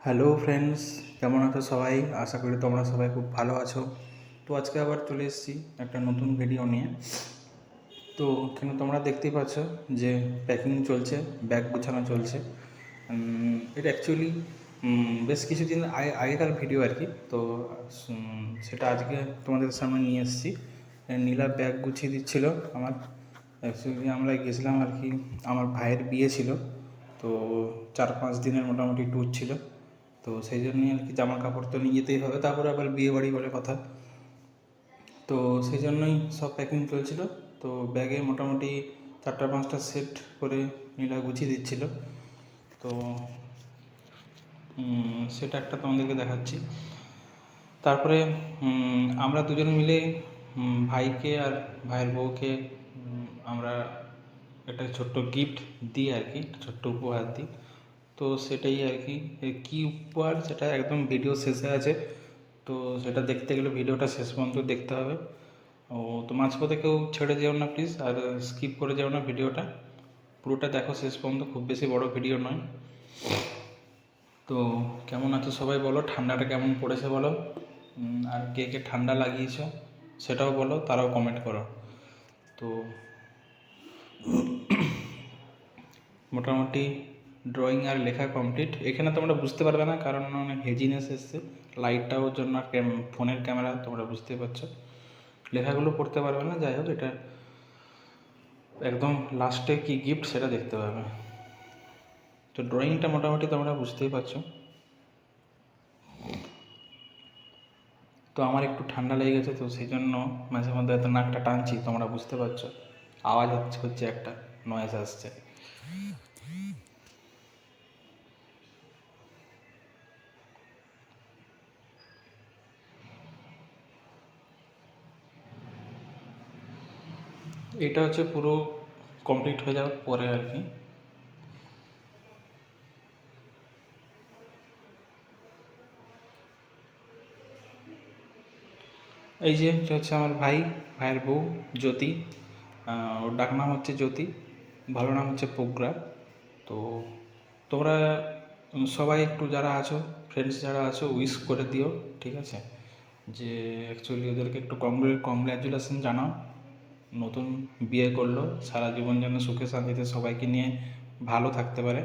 Hello friends, কেমন আছো সবাই? আশা করি তোমরা সবাই খুব ভালো আছো। তো আজকে আবার চলে এসেছি একটা নতুন ভিডিও নিয়ে। তো এখানে তোমরা দেখতেই পাচ্ছ যে প্যাকিং চলছে, ব্যাগ গুছানো চলছে। এটা অ্যাকচুয়ালি বেশ কিছুদিন আগেকার ভিডিও আর কি। তো সেটা আজকে তোমাদের সামনে নিয়ে এসেছি। নীলা ব্যাগ গুছিয়ে দিচ্ছিল আমার। অ্যাকচুয়ালি আমরা গেছিলাম আর কি, আমার ভাইয়ের বিয়ে ছিল। তো 4-5 দিনের মোটামুটি ট্যুর ছিল। তো সেই জন্যই আর কি, জামা কাপড় তো নিয়ে যেতেই হবে, তারপরে আবার বিয়ে বাড়ি বলে কথা। তো সেই জন্যই সব প্যাকিং চলছিল। তো ব্যাগে মোটামুটি 4-5টা সেট করে নীলা গুছিয়ে দিচ্ছিল। তো সেটা একটা তোমাদেরকে দেখাচ্ছি। তারপরে আমরা দুজন মিলে ভাইকে আর ভাইয়ের বউকে আমরা একটা ছোট্ট গিফট দিই আর কি, ছোট্ট উপহার দিই। তো সেটাই আর কি, কী উপহার সেটা একদম ভিডিও শেষে আছে। তো সেটা দেখতে গেলে ভিডিওটা শেষ পর্যন্ত দেখতে হবে। ও তো মাঝপথে কেউ ছেড়ে যেও না প্লিজ, আর স্কিপ করে যেও না ভিডিওটা, পুরোটা দেখো শেষ পর্যন্ত। খুব বেশি বড় ভিডিও নয়। তো কেমন আছো সবাই বলো, ঠান্ডাটা কেমন পড়েছে বলো, আর কে কে ঠান্ডা লাগিয়েছো সেটাও বলো, তারাও কমেন্ট করো। তো মোটামুটি ড্রয়িং আর লেখা কমপ্লিট। এখানে তোমরা বুঝতে পারবে না কারণ অনেক হেজিনেস এসছে লাইটটাও জন্য, ফোনের ক্যামেরা তোমরা বুঝতে পারছো। লেখাগুলো পড়তে পারবে না, যাই হোক, এটা একদম লাস্টে কি গিফট সেটা দেখতে পাবে। তো ড্রয়িংটা মোটামুটি তোমরা বুঝতেই পারছো। তো আমার একটু ঠান্ডা লেগে গেছে, তো সেই জন্য মাঝে মধ্যে এত নাকটা টানছি, তোমরা বুঝতে পারছো। আওয়াজ হচ্ছে একটা নয়েজ আসছে। এটা হচ্ছে পুরো কমপ্লিট হয়ে যাওয়ার পরে আর কি। এই যে এটা হচ্ছে আমার ভাইয়ের বউ জ্যোতি। ওর ডাক নাম হচ্ছে জ্যোতি, ভালো নাম হচ্ছে প্রজ্ঞা। তো তোমরা সবাই একটু যারা আছো, ফ্রেন্ডস যারা আছো, উইশ করে দিও, ঠিক আছে? যে অ্যাকচুয়ালি ওদেরকে একটু কংগ্র্যাচুলেশন জানাও। নতুন বিয়ে করলো, সারা জীবন যেন সুখে শান্তিতে সবাইকে নিয়ে ভালো থাকতে পারে।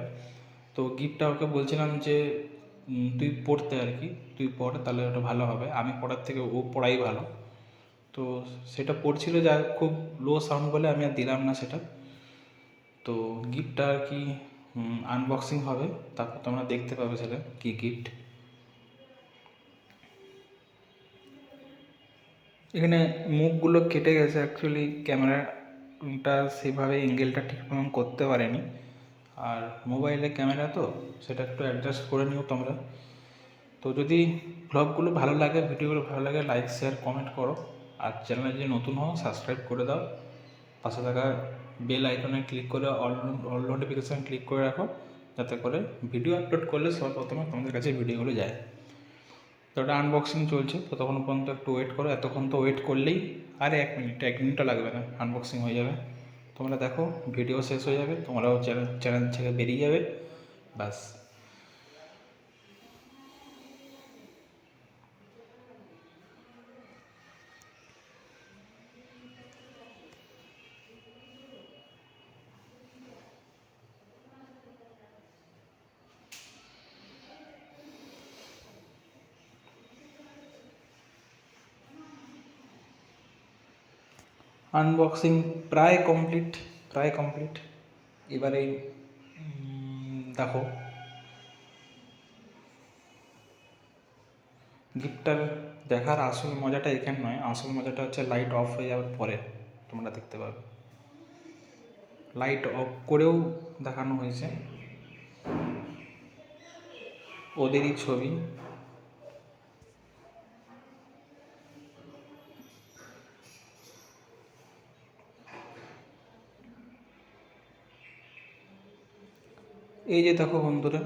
তো গিফটটা ওকে বলছিলাম যে তুই পড়তে আর কি, তুই পড়, তাহলে ওটা ভালো হবে। আমি পড়ার থেকে ও পড়াই ভালো। তো সেটা পড়ছিল, যা খুব লো সাউন্ড বলে আমি আর দিলাম না সেটা। তো গিফটটা আর কি আনবক্সিং হবে, তারপর তোমরা দেখতে পাবে সেটা কী গিফট। এখানে মুখগুলো কেটে গেছে, অ্যাকচুয়ালি ক্যামেরাটা সেভাবে অ্যাঙ্গেলটা ঠিক মতন করতে পারেনি। আর মোবাইলে ক্যামেরা তো সেটা একটু অ্যাডজাস্ট করে নিও তোমরা। তো যদি ব্লগগুলো ভালো লাগে, ভিডিওগুলো ভালো লাগে, লাইক শেয়ার কমেন্ট করো। আর চ্যানেলে যদি নতুন হও সাবস্ক্রাইব করে দাও। পাশে থাকা বেল আইকনে ক্লিক করে অল নোটিফিকেশান ক্লিক করে রাখো, যাতে করে ভিডিও আপলোড করলে সবার প্রথমে তোমাদের কাছে ভিডিওগুলো যায়। তো ওটা আনবক্সিং চলছে, তো তখন পর্যন্ত একটু ওয়েট করো। এতক্ষণ তো ওয়েট করলেই, আরে 1 মিনিটও লাগবে না, আনবক্সিং হয়ে যাবে। তোমরা দেখো, ভিডিও শেষ হয়ে যাবে, তোমরাও চ্যানেল থেকে বেরিয়ে যাবে, ব্যাস। আনবক্সিং প্রায় কমপ্লিট। এবারে দেখো, গিফটটার দেখার আসল মজাটা এখানে নয়, আসল মজাটা হচ্ছে লাইট অফ হয়ে যাওয়ার পরে তোমরা দেখতে পাবে। লাইট অফ করেও দেখানো হয়েছে, ওদেরই ছবি। এই যে দেখো বন্ধুরা,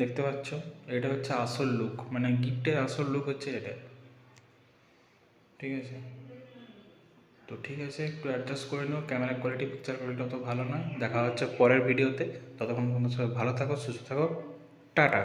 দেখতে পাচ্ছ, এটা হচ্ছে আসল লুক, মানে গিফটের আসল লুক হচ্ছে এটা, ঠিক আছে? তো ঠিক আছে, একটু অ্যাডজাস্ট করে নিও, ক্যামেরা কোয়ালিটি, পিকচার কোয়ালিটি অত ভালো নয়। দেখা হচ্ছে পরের ভিডিওতে। ততক্ষণ পর্যন্ত সবাই ভালো থাকো, সুস্থ থাকো, টাটা।